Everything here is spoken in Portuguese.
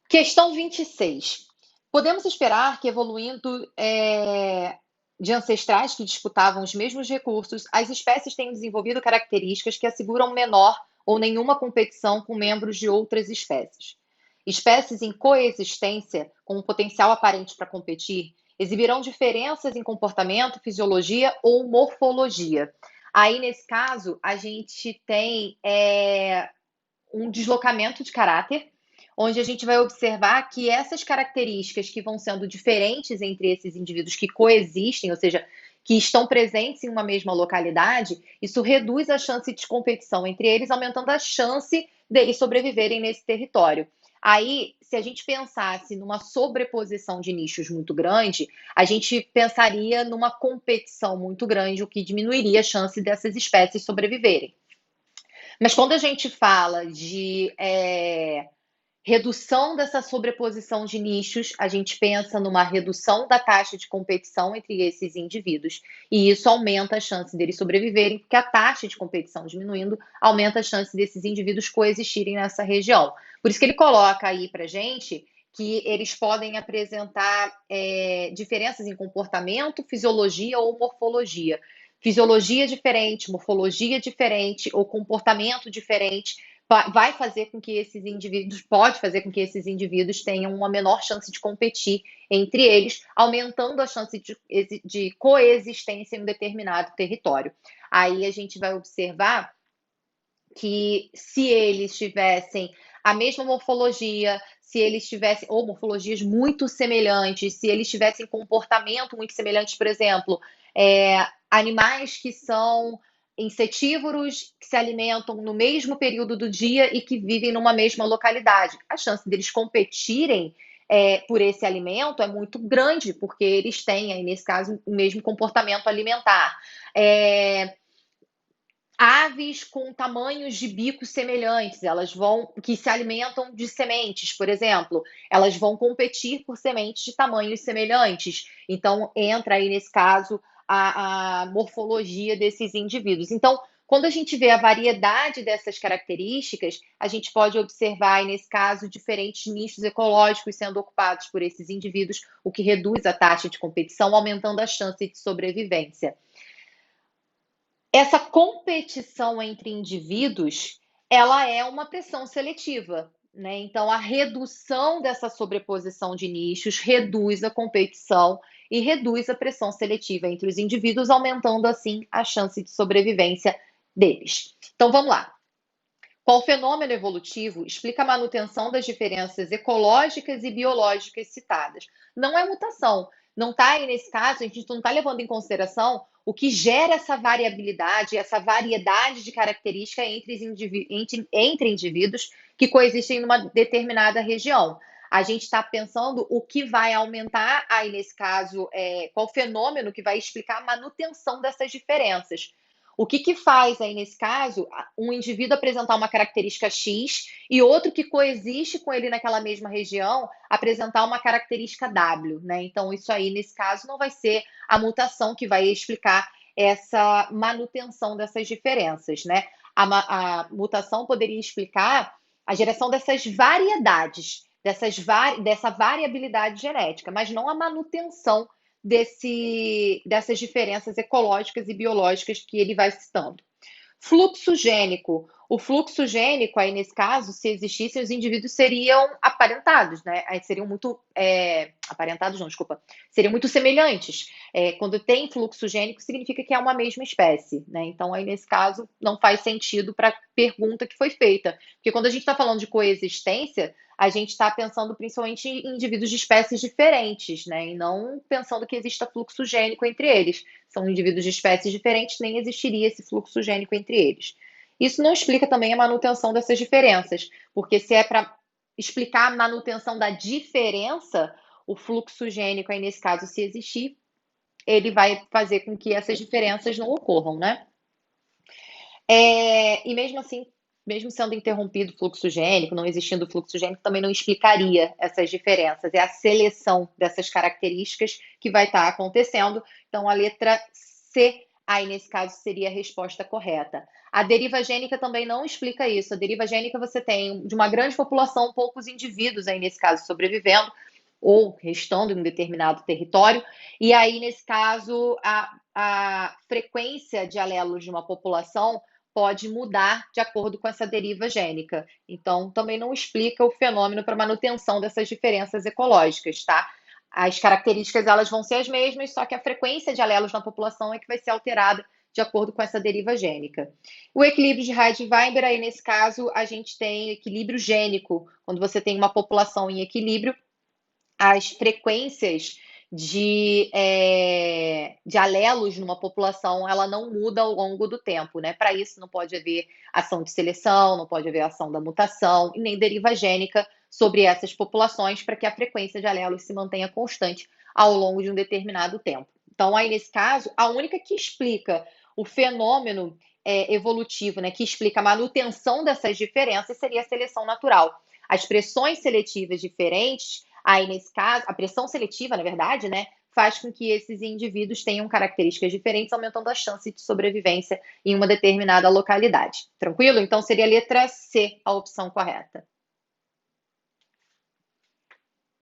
Questão 26. Podemos esperar que, evoluindo de ancestrais que disputavam os mesmos recursos, as espécies tenham desenvolvido características que asseguram menor ou nenhuma competição com membros de outras espécies. Espécies em coexistência, com um potencial aparente para competir, exibirão diferenças em comportamento, fisiologia ou morfologia. Aí, nesse caso, a gente tem um deslocamento de caráter, onde a gente vai observar que essas características que vão sendo diferentes entre esses indivíduos que coexistem, ou seja, que estão presentes em uma mesma localidade, isso reduz a chance de competição entre eles, aumentando a chance deles sobreviverem nesse território. Aí, se a gente pensasse numa sobreposição de nichos muito grande, a gente pensaria numa competição muito grande, o que diminuiria a chance dessas espécies sobreviverem. Mas quando a gente fala de redução dessa sobreposição de nichos, a gente pensa numa redução da taxa de competição entre esses indivíduos. E isso aumenta a chance deles sobreviverem, porque a taxa de competição diminuindo aumenta a chance desses indivíduos coexistirem nessa região. Por isso que ele coloca aí para gente que eles podem apresentar diferenças em comportamento, fisiologia ou morfologia. Fisiologia diferente, morfologia diferente ou comportamento diferente vai fazer com que esses indivíduos, pode fazer com que esses indivíduos tenham uma menor chance de competir entre eles, aumentando a chance de coexistência em um determinado território. Aí a gente vai observar que se eles tivessem a mesma morfologia, se eles tivessem, ou morfologias muito semelhantes, se eles tivessem comportamento muito semelhante, por exemplo, animais que são insetívoros, que se alimentam no mesmo período do dia e que vivem numa mesma localidade. A chance deles competirem por esse alimento é muito grande, porque eles têm, aí, nesse caso, o mesmo comportamento alimentar. Aves com tamanhos de bico semelhantes, que se alimentam de sementes, por exemplo, elas vão competir por sementes de tamanhos semelhantes. Então, entra aí nesse caso a morfologia desses indivíduos. Então, quando a gente vê a variedade dessas características, a gente pode observar aí, nesse caso, diferentes nichos ecológicos sendo ocupados por esses indivíduos, o que reduz a taxa de competição, aumentando a chance de sobrevivência. Essa competição entre indivíduos, ela é uma pressão seletiva, né? Então, a redução dessa sobreposição de nichos reduz a competição e reduz a pressão seletiva entre os indivíduos, aumentando assim a chance de sobrevivência deles. Então, vamos lá. Qual fenômeno evolutivo explica a manutenção das diferenças ecológicas e biológicas citadas? Não é mutação. Não está aí nesse caso, a gente não está levando em consideração o que gera essa variabilidade, essa variedade de características entre indivíduos que coexistem numa determinada região. A gente está pensando o que vai aumentar, aí nesse caso, qual fenômeno que vai explicar a manutenção dessas diferenças. O que faz aí, nesse caso, um indivíduo apresentar uma característica X e outro que coexiste com ele naquela mesma região apresentar uma característica W, né? Então, isso aí, nesse caso, não vai ser a mutação que vai explicar essa manutenção dessas diferenças, né? A mutação poderia explicar a geração dessas variedades, dessa variabilidade genética, mas não a manutenção dessas diferenças ecológicas e biológicas que ele vai citando. Fluxo gênico. O fluxo gênico, aí nesse caso, se existissem, os indivíduos seriam aparentados, né? Aí seriam muito. Aparentados, não, desculpa. Seriam muito semelhantes. Quando tem fluxo gênico, significa que é uma mesma espécie, né? Então, aí nesse caso, não faz sentido para a pergunta que foi feita. Porque quando a gente está falando de coexistência, a gente está pensando principalmente em indivíduos de espécies diferentes, né? E não pensando que exista fluxo gênico entre eles. São indivíduos de espécies diferentes, nem existiria esse fluxo gênico entre eles. Isso não explica também a manutenção dessas diferenças, porque se é para explicar a manutenção da diferença, o fluxo gênico, aí nesse caso, se existir, ele vai fazer com que essas diferenças não ocorram, né? E mesmo assim, mesmo sendo interrompido o fluxo gênico, não existindo fluxo gênico, também não explicaria essas diferenças. É a seleção dessas características que vai estar acontecendo. Então, a letra C Aí, nesse caso, seria a resposta correta. A deriva gênica também não explica isso. A deriva gênica você tem de uma grande população, poucos indivíduos aí, nesse caso, sobrevivendo ou restando em um determinado território. E aí, nesse caso, a frequência de alelos de uma população pode mudar de acordo com essa deriva gênica. Então, também não explica o fenômeno para manutenção dessas diferenças ecológicas, tá? As características elas vão ser as mesmas, só que a frequência de alelos na população é que vai ser alterada de acordo com essa deriva gênica. O equilíbrio de Heisenberg, aí nesse caso, a gente tem equilíbrio gênico, quando você tem uma população em equilíbrio, as frequências de alelos numa população, ela não muda ao longo do tempo, né? Para isso, não pode haver ação de seleção, não pode haver ação da mutação e nem deriva gênica sobre essas populações para que a frequência de alelos se mantenha constante ao longo de um determinado tempo. Então, aí nesse caso, a única que explica o fenômeno evolutivo, né, que explica a manutenção dessas diferenças, seria a seleção natural. As pressões seletivas diferentes, aí nesse caso, a pressão seletiva, na verdade, né, faz com que esses indivíduos tenham características diferentes, aumentando a chance de sobrevivência em uma determinada localidade. Tranquilo? Então seria a letra C a opção correta.